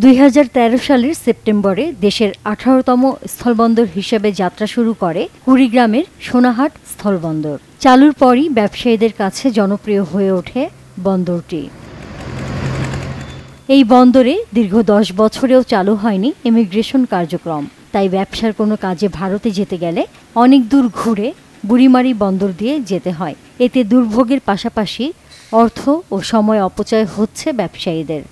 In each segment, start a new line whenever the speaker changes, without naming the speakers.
2013 সালের সেপ্টেম্বরে দেশের 18তম স্থলবন্দর হিসেবে যাত্রা শুরু করে কুড়িগ্রামের সোনাহাট স্থলবন্দর। চালুর পরই ব্যবসায়ীদের কাছে জনপ্রিয় হয়ে ওঠে বন্দরটি। এই বন্দরে দীর্ঘ 10 বছরেও চালু হয়নি ইমিগ্রেশন কার্যক্রম। তাই ব্যবসার কোনো কাজে ভারতে যেতে গেলে অনেক দূর ঘুরে বুড়িমারি বন্দর দিয়ে যেতে হয়। এতে দুর্ভোগের পাশাপাশি অর্থ ও সময় অপচয় হচ্ছে ব্যবসায়ীদের।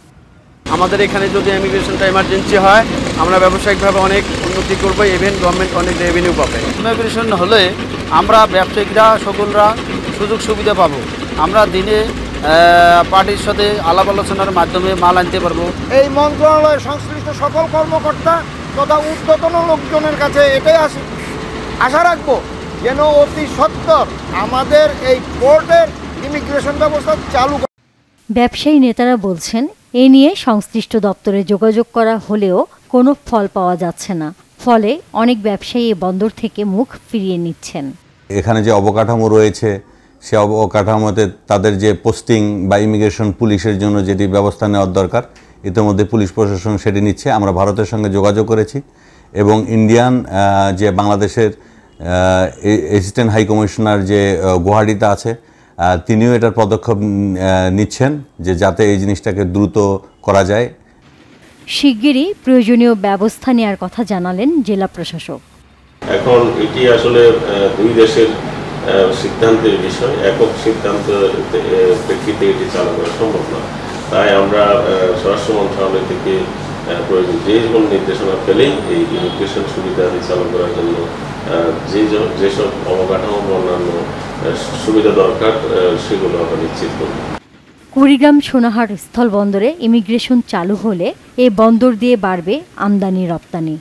আমাদের এখানে যদি ইমিগ্রেশনটা এমার্জেন্সি হয়, আমরা ব্যবসায়িকভাবে অনেক উন্নতি করবো, ইভেন গভর্নমেন্ট অনেক রেভিনিউ পাবে।
ইমিগ্রেশন হলে আমরা ব্যবসায়িকরা সকলরা সুযোগ সুবিধা পাবো। আমরা দিনে পার্টির সাথে আলাপ আলোচনার মাধ্যমে মাল আনতে পারবো।
এই মন্ত্রণালয়ের সংশ্লিষ্ট সকল কর্মকর্তা তথা ঊর্ধ্বতন লোকজনের কাছে এটাই আশা রাখবো যেন অতি সত্বর আমাদের এই পোর্টের ইমিগ্রেশন ব্যবস্থা চালু।
ব্যবসায়ী নেতারা বলছেন, এ নিয়ে সংশ্লিষ্ট দপ্তরে যোগাযোগ করা হলেও কোনো ফল পাওয়া যাচ্ছে না। ফলে অনেক ব্যবসায়ী এ বন্দর থেকে মুখ ফিরিয়ে নিচ্ছেন।
এখানে যে অবকাঠামো রয়েছে, সে অবকাঠামোতে তাদের যে পোস্টিং বা ইমিগ্রেশন পুলিশের জন্য যেটি ব্যবস্থা নেওয়ার দরকার, ইতিমধ্যে পুলিশ প্রশাসন সেটি নিচ্ছে। আমরা ভারতের সঙ্গে যোগাযোগ করেছি এবং ইন্ডিয়ান যে বাংলাদেশের অ্যাসিস্ট্যান্ট হাই কমিশনার যে গুয়াহাটিতে আছে, তিনিও এটার পদক্ষেপ নিচ্ছেন যে যাতে এই জিনিসটাকে দ্রুত করা যায়।
শিগগিরই প্রয়োজনীয় ব্যবস্থা নেওয়ার কথা জানালেন জেলা প্রশাসক।
এখন এটি আসলে দুই দেশের সিদ্ধান্তের বিষয়, একক সিদ্ধান্ত প্রেক্ষিতে এটি চালু করা সম্ভব না। তাই আমরা স্বরাষ্ট্র মন্ত্রণালয় থেকে প্রয়োজন যে কোনো নির্দেশনা পেলেই এই ইমিগ্রেশন সুবিধা চালু করার জন্য যেসব অবকাঠামো অন্যান্য সুবিধা দরকার সেগুলো আমরা নিশ্চিত করব।
কুড়িগ্রাম সোনাহাট স্থলবন্দরে ইমিগ্রেশন চালু হলে এ বন্দর দিয়ে বাড়বে আমদানি রপ্তানি,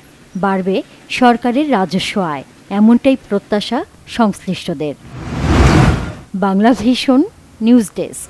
বাড়বে সরকারের রাজস্ব আয়, এমনটাই প্রত্যাশা সংশ্লিষ্টদের। Bangla vision news desk.